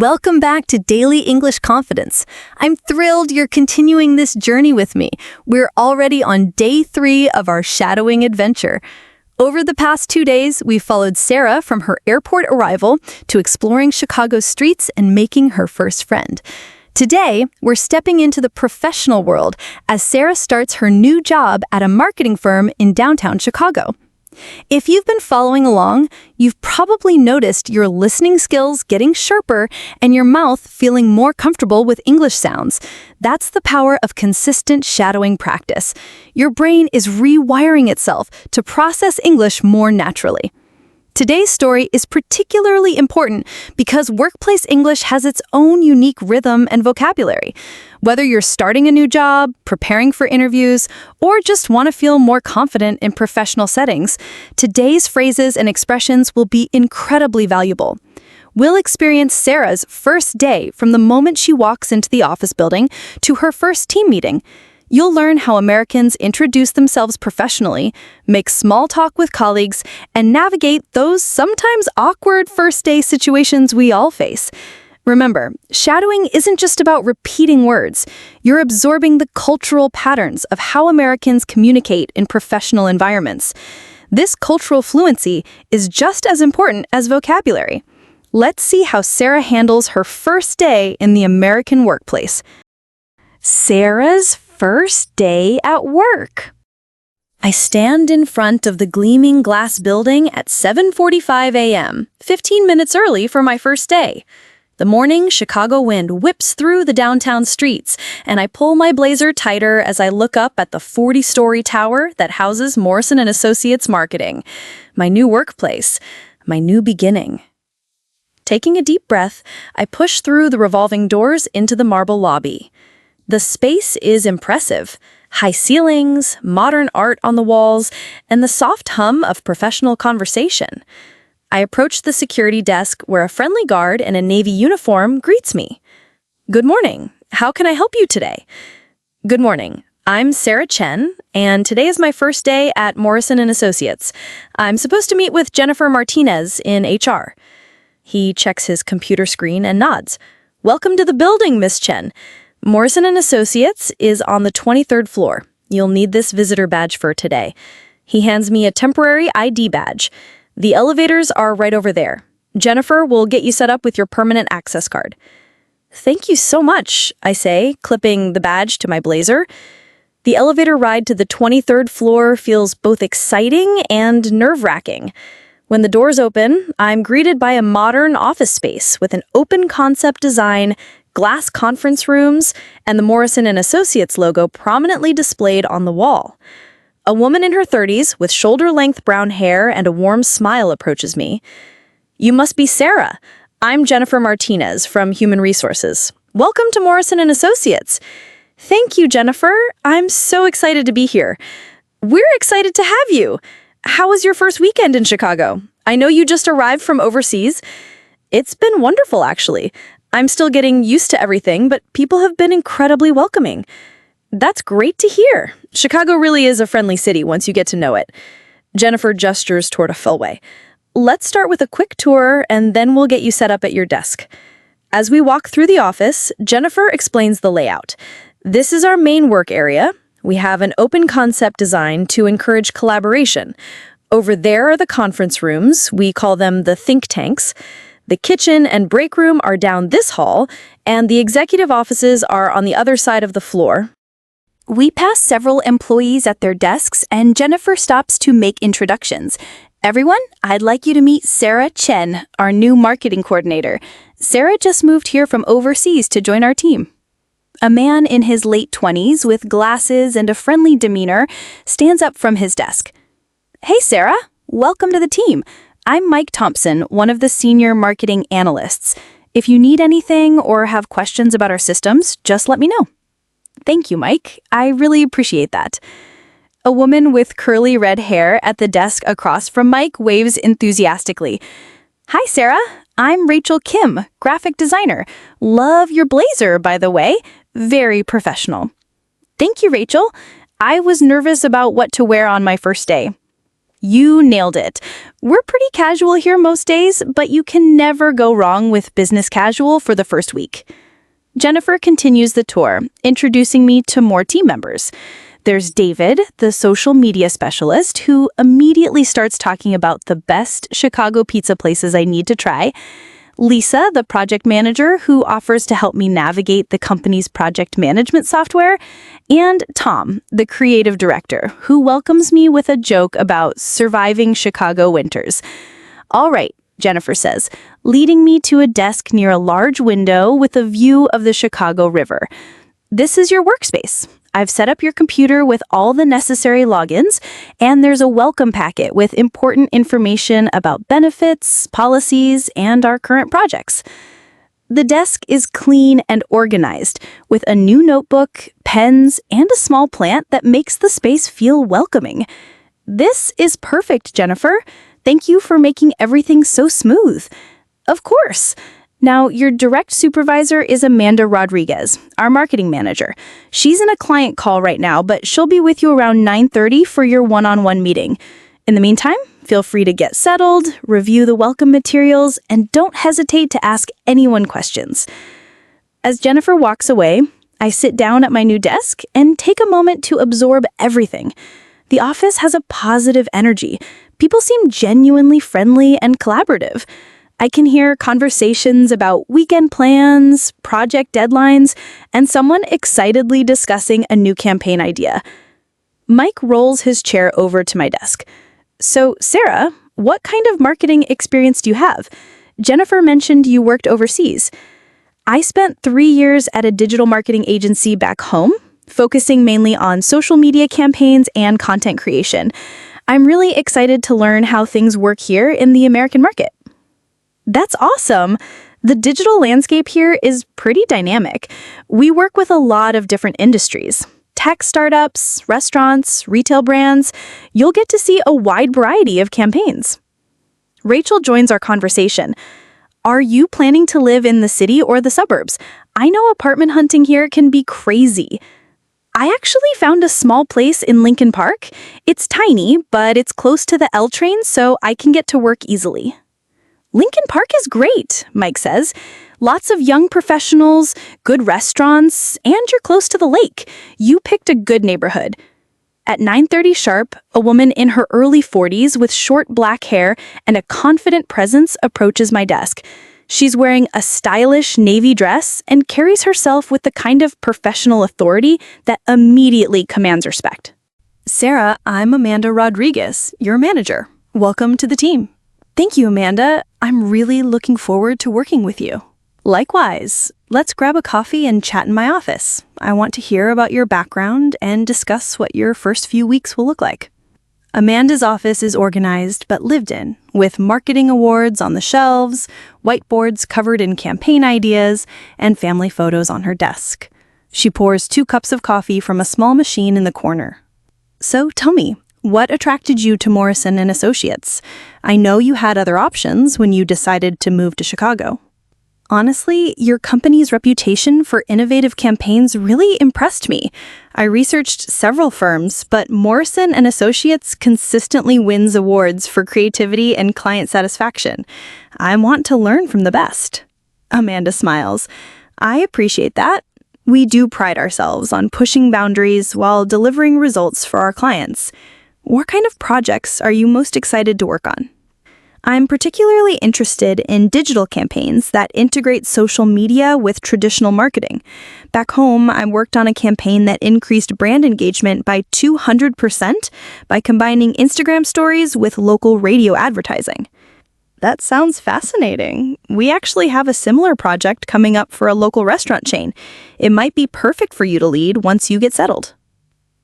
Welcome back to Daily English Confidence. I'm thrilled you're continuing this journey with me. We're already on day 3 of our shadowing adventure. Over the past 2 days, we've followed Sarah from her airport arrival to exploring Chicago's streets and making her first friend. Today, we're stepping into the professional world as Sarah starts her new job at a marketing firm in downtown Chicago. If you've been following along, you've probably noticed your listening skills getting sharper and your mouth feeling more comfortable with English sounds. That's the power of consistent shadowing practice. Your brain is rewiring itself to process English more naturally. Today's story is particularly important because workplace English has its own unique rhythm and vocabulary. Whether you're starting a new job, preparing for interviews, or just want to feel more confident in professional settings, today's phrases and expressions will be incredibly valuable. We'll experience Sarah's first day from the moment she walks into the office building to her first team meeting. You'll learn how Americans introduce themselves professionally, make small talk with colleagues, and navigate those sometimes awkward first-day situations we all face. Remember, shadowing isn't just about repeating words. You're absorbing the cultural patterns of how Americans communicate in professional environments. This cultural fluency is just as important as vocabulary. Let's see how Sarah handles her first day in the American workplace. Sarah's first day at work. I stand in front of the gleaming glass building at 7:45 a.m., 15 minutes early for my first day. The morning Chicago wind whips through the downtown streets, and I pull my blazer tighter as I look up at the 40-story tower that houses Morrison & Associates Marketing. My new workplace, my new beginning. Taking a deep breath, I push through the revolving doors into the marble lobby. The space is impressive. High ceilings, modern art on the walls, and the soft hum of professional conversation. I approach the security desk where a friendly guard in a navy uniform greets me. "Good morning. How can I help you today?" "Good morning. I'm Sarah Chen, and today is my first day at Morrison & Associates. I'm supposed to meet with Jennifer Martinez in HR. He checks his computer screen and nods. "Welcome to the building, Miss Chen. Morrison & Associates is on the 23rd floor. You'll need this visitor badge for today." He hands me a temporary ID badge. "The elevators are right over there. Jennifer will get you set up with your permanent access card." "Thank you so much," I say, clipping the badge to my blazer. The elevator ride to the 23rd floor feels both exciting and nerve-wracking. When the doors open, I'm greeted by a modern office space with an open concept design, glass conference rooms, and the Morrison & Associates logo prominently displayed on the wall. A woman in her 30s with shoulder-length brown hair and a warm smile approaches me. "You must be Sarah. I'm Jennifer Martinez from Human Resources. Welcome to Morrison & Associates." "Thank you, Jennifer. I'm so excited to be here." "We're excited to have you. How was your first weekend in Chicago? I know you just arrived from overseas." "It's been wonderful, actually. I'm still getting used to everything, but people have been incredibly welcoming." "That's great to hear. Chicago really is a friendly city once you get to know it." Jennifer gestures toward a hallway. "Let's start with a quick tour, and then we'll get you set up at your desk." As we walk through the office, Jennifer explains the layout. "This is our main work area. We have an open concept design to encourage collaboration. Over there are the conference rooms. We call them the think tanks. The kitchen and break room are down this hall, and the executive offices are on the other side of the floor." We pass several employees at their desks, and Jennifer stops to make introductions. "Everyone, I'd like you to meet Sarah Chen, our new marketing coordinator. Sarah just moved here from overseas to join our team." A man in his late 20s with glasses and a friendly demeanor stands up from his desk. "Hey, Sarah. Welcome to the team. I'm Mike Thompson, one of the senior marketing analysts. If you need anything or have questions about our systems, just let me know." "Thank you, Mike. I really appreciate that." A woman with curly red hair at the desk across from Mike waves enthusiastically. "Hi, Sarah. I'm Rachel Kim, graphic designer. Love your blazer, by the way. Very professional." "Thank you, Rachel. I was nervous about what to wear on my first day." You nailed it. We're pretty casual here most days, but you can never go wrong with business casual for the first week. Jennifer continues the tour, introducing me to more team members. There's David, the social media specialist, who immediately starts talking about the best Chicago pizza places I need to try. Lisa, the project manager, who offers to help me navigate the company's project management software. And Tom, the creative director, who welcomes me with a joke about surviving Chicago winters. All right, Jennifer says, leading me to a desk near a large window with a view of the Chicago River. This is your workspace. I've set up your computer with all the necessary logins, and there's a welcome packet with important information about benefits, policies, and our current projects. The desk is clean and organized, with a new notebook, pens, and a small plant that makes the space feel welcoming. This is perfect, Jennifer. Thank you for making everything so smooth. Of course. Now, your direct supervisor is Amanda Rodriguez, our marketing manager. She's in a client call right now, but she'll be with you around 9:30 for your one-on-one meeting. In the meantime, feel free to get settled, review the welcome materials, and don't hesitate to ask anyone questions. As Jennifer walks away, I sit down at my new desk and take a moment to absorb everything. The office has a positive energy. People seem genuinely friendly and collaborative. I can hear conversations about weekend plans, project deadlines, and someone excitedly discussing a new campaign idea. Mike rolls his chair over to my desk. So, Sarah, what kind of marketing experience do you have? Jennifer mentioned you worked overseas. I spent 3 years at a digital marketing agency back home, focusing mainly on social media campaigns and content creation. I'm really excited to learn how things work here in the American market. That's awesome. The digital landscape here is pretty dynamic. We work with a lot of different industries. Tech startups, restaurants, retail brands. You'll get to see a wide variety of campaigns. Rachel joins our conversation. Are you planning to live in the city or the suburbs? I know apartment hunting here can be crazy. I actually found a small place in Lincoln Park. It's tiny, but it's close to the L train, so I can get to work easily. Lincoln Park is great, Mike says. Lots of young professionals, good restaurants, and you're close to the lake. You picked a good neighborhood. At 9:30 sharp, a woman in her early 40s with short black hair and a confident presence approaches my desk. She's wearing a stylish navy dress and carries herself with the kind of professional authority that immediately commands respect. Sarah, I'm Amanda Rodriguez, your manager. Welcome to the team. Thank you, Amanda. I'm really looking forward to working with you. Likewise. Let's grab a coffee and chat in my office. I want to hear about your background and discuss what your first few weeks will look like. Amanda's office is organized but lived in, with marketing awards on the shelves, whiteboards covered in campaign ideas, and family photos on her desk. She pours 2 cups of coffee from a small machine in the corner. So tell me, what attracted you to Morrison & Associates? I know you had other options when you decided to move to Chicago. Honestly, your company's reputation for innovative campaigns really impressed me. I researched several firms, but Morrison & Associates consistently wins awards for creativity and client satisfaction. I want to learn from the best. Amanda smiles. I appreciate that. We do pride ourselves on pushing boundaries while delivering results for our clients. What kind of projects are you most excited to work on? I'm particularly interested in digital campaigns that integrate social media with traditional marketing. Back home, I worked on a campaign that increased brand engagement by 200% by combining Instagram stories with local radio advertising. That sounds fascinating. We actually have a similar project coming up for a local restaurant chain. It might be perfect for you to lead once you get settled.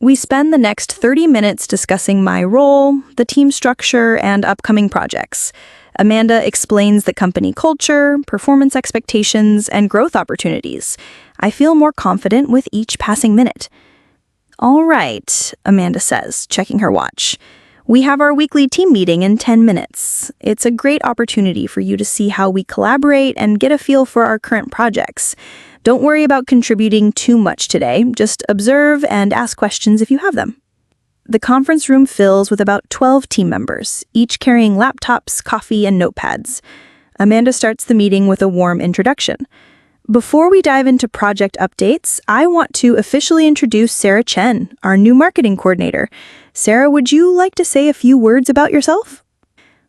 We spend the next 30 minutes discussing my role, the team structure, and upcoming projects. Amanda explains the company culture, performance expectations, and growth opportunities. I feel more confident with each passing minute. All right, Amanda says, checking her watch. We have our weekly team meeting in 10 minutes. It's a great opportunity for you to see how we collaborate and get a feel for our current projects. Don't worry about contributing too much today. Just observe and ask questions if you have them. The conference room fills with about 12 team members, each carrying laptops, coffee, and notepads. Amanda starts the meeting with a warm introduction. Before we dive into project updates, I want to officially introduce Sarah Chen, our new marketing coordinator. Sarah, would you like to say a few words about yourself?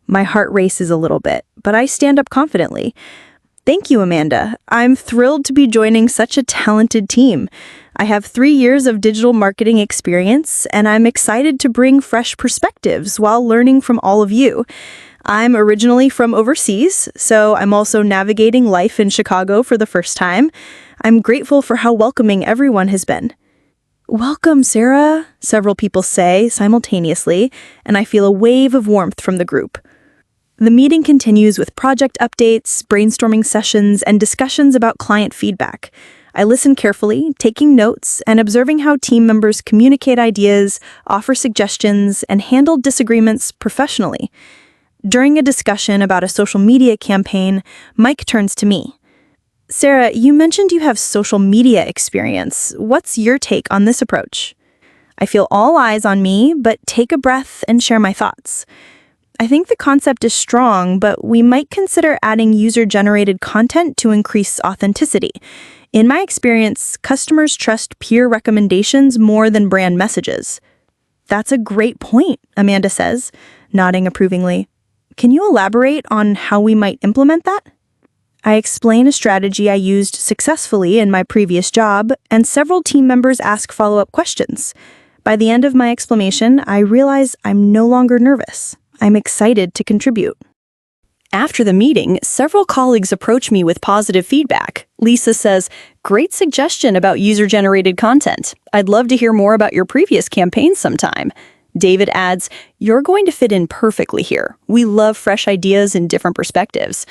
My heart races a little bit, but I stand up confidently. Thank you, Amanda. I'm thrilled to be joining such a talented team. I have 3 years of digital marketing experience, and I'm excited to bring fresh perspectives while learning from all of you. I'm originally from overseas, so I'm also navigating life in Chicago for the first time. I'm grateful for how welcoming everyone has been. Welcome, Sarah, several people say simultaneously, and I feel a wave of warmth from the group. The meeting continues with project updates, brainstorming sessions, and discussions about client feedback. I listen carefully, taking notes and observing how team members communicate ideas, offer suggestions, and handle disagreements professionally. During a discussion about a social media campaign, Mike turns to me. Sarah, you mentioned you have social media experience. What's your take on this approach? I feel all eyes on me, but take a breath and share my thoughts. I think the concept is strong, but we might consider adding user-generated content to increase authenticity. In my experience, customers trust peer recommendations more than brand messages. That's a great point, Amanda says, nodding approvingly. Can you elaborate on how we might implement that? I explain a strategy I used successfully in my previous job, and several team members ask follow-up questions. By the end of my explanation, I realize I'm no longer nervous. I'm excited to contribute. After the meeting, several colleagues approach me with positive feedback. Lisa says, "Great suggestion about user-generated content. I'd love to hear more about your previous campaigns sometime." David adds, "You're going to fit in perfectly here. We love fresh ideas and different perspectives."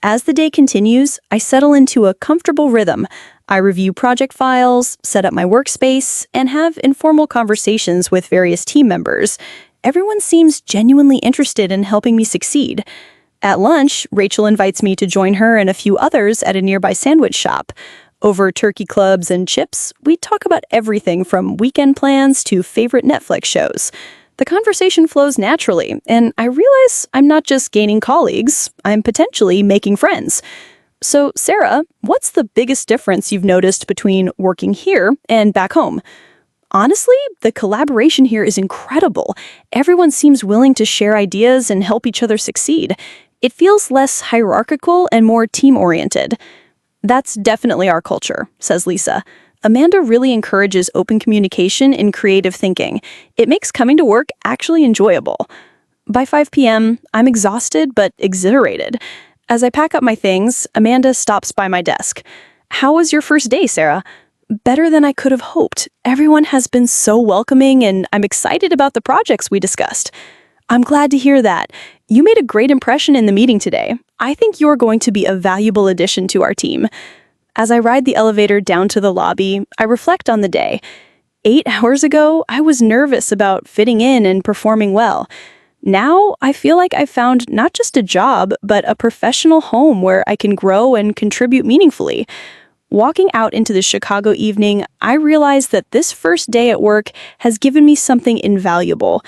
As the day continues, I settle into a comfortable rhythm. I review project files, set up my workspace, and have informal conversations with various team members. Everyone seems genuinely interested in helping me succeed. At lunch, Rachel invites me to join her and a few others at a nearby sandwich shop. Over turkey clubs and chips, we talk about everything from weekend plans to favorite Netflix shows. The conversation flows naturally, and I realize I'm not just gaining colleagues, I'm potentially making friends. So, Sarah, what's the biggest difference you've noticed between working here and back home? Honestly, the collaboration here is incredible. Everyone seems willing to share ideas and help each other succeed. It feels less hierarchical and more team-oriented. That's definitely our culture, says Lisa. Amanda really encourages open communication and creative thinking. It makes coming to work actually enjoyable. By 5 p.m., I'm exhausted but exhilarated. As I pack up my things, Amanda stops by my desk. "How was your first day, Sarah?" "Better than I could have hoped. Everyone has been so welcoming, and I'm excited about the projects we discussed." "I'm glad to hear that. You made a great impression in the meeting today. I think you're going to be a valuable addition to our team." As I ride the elevator down to the lobby, I reflect on the day. 8 hours ago, I was nervous about fitting in and performing well. Now, I feel like I found not just a job, but a professional home where I can grow and contribute meaningfully. Walking out into the Chicago evening, I realized that this first day at work has given me something invaluable: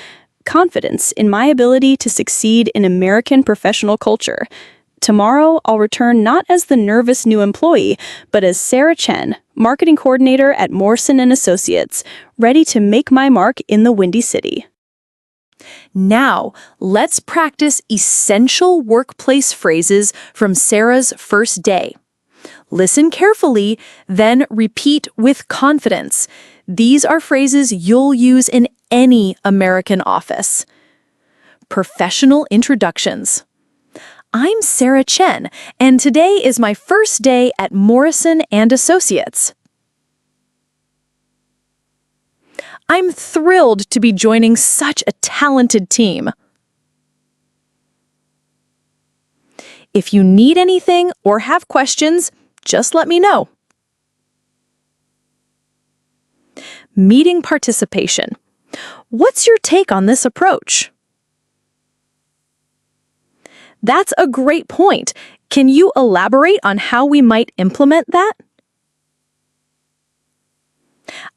confidence in my ability to succeed in American professional culture. Tomorrow, I'll return not as the nervous new employee, but as Sarah Chen, marketing coordinator at Morrison & Associates, ready to make my mark in the Windy City. Now, let's practice essential workplace phrases from Sarah's first day. Listen carefully, then repeat with confidence. These are phrases you'll use in any American office. Professional introductions. I'm Sarah Chen, and today is my first day at Morrison & Associates. I'm thrilled to be joining such a talented team. If you need anything or have questions, just let me know. Meeting participation. What's your take on this approach? That's a great point. Can you elaborate on how we might implement that?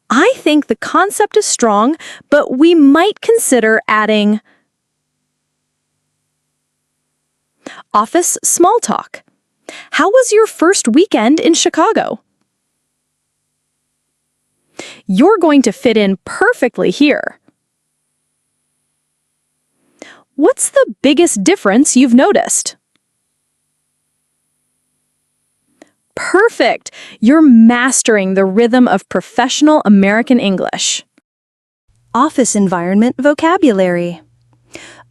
I think the concept is strong, but we might consider adding office small talk. How was your first weekend in Chicago? You're going to fit in perfectly here. What's the biggest difference you've noticed? Perfect! You're mastering the rhythm of professional American English. Office environment vocabulary.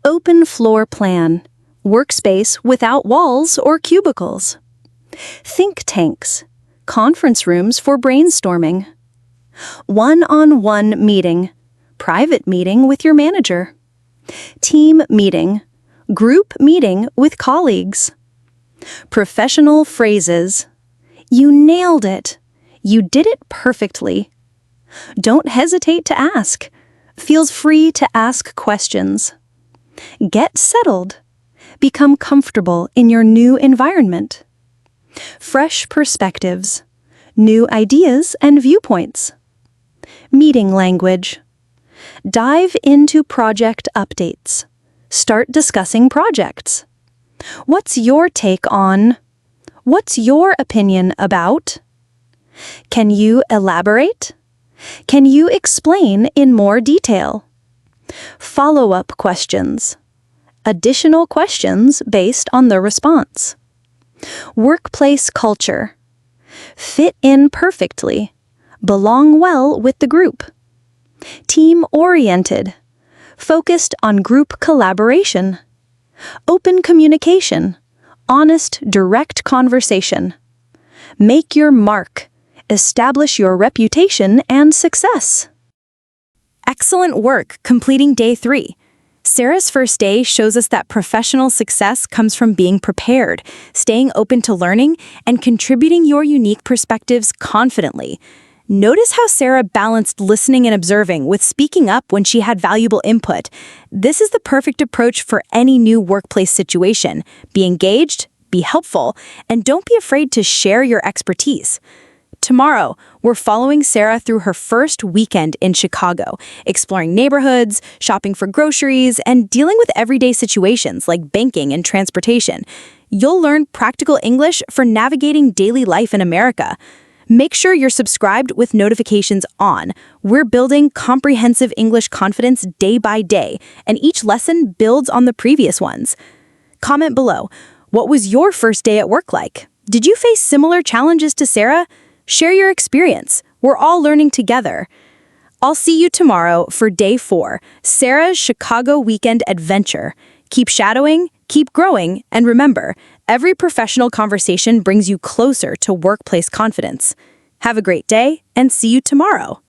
Open floor plan. Workspace without walls or cubicles. Think tanks. Conference rooms for brainstorming. One-on-one meeting. Private meeting with your manager. Team meeting. Group meeting with colleagues. Professional phrases. You nailed it. You did it perfectly. Don't hesitate to ask. Feels free to ask questions. Get settled. Become comfortable in your new environment. Fresh perspectives. New ideas and viewpoints. Meeting language. Dive into project updates. Start discussing projects. What's your take on? What's your opinion about? Can you elaborate? Can you explain in more detail? Follow-up questions. Additional questions based on the response. Workplace culture. Fit in perfectly. Belong well with the group. Team-oriented. Focused on group collaboration. Open communication. Honest, direct conversation. Make your mark. Establish your reputation and success. Excellent work completing day 3. Sarah's first day shows us that professional success comes from being prepared, staying open to learning, and contributing your unique perspectives confidently. Notice how Sarah balanced listening and observing with speaking up when she had valuable input. This is the perfect approach for any new workplace situation. Be engaged, be helpful, and don't be afraid to share your expertise. Tomorrow, we're following Sarah through her first weekend in Chicago, exploring neighborhoods, shopping for groceries, and dealing with everyday situations like banking and transportation. You'll learn practical English for navigating daily life in America. Make sure you're subscribed with notifications on. We're building comprehensive English confidence day by day, and each lesson builds on the previous ones. Comment below. What was your first day at work like? Did you face similar challenges to Sarah? Share your experience. We're all learning together. I'll see you tomorrow for day 4, Sarah's Chicago Weekend Adventure. Keep shadowing, keep growing, and remember, every professional conversation brings you closer to workplace confidence. Have a great day, and see you tomorrow.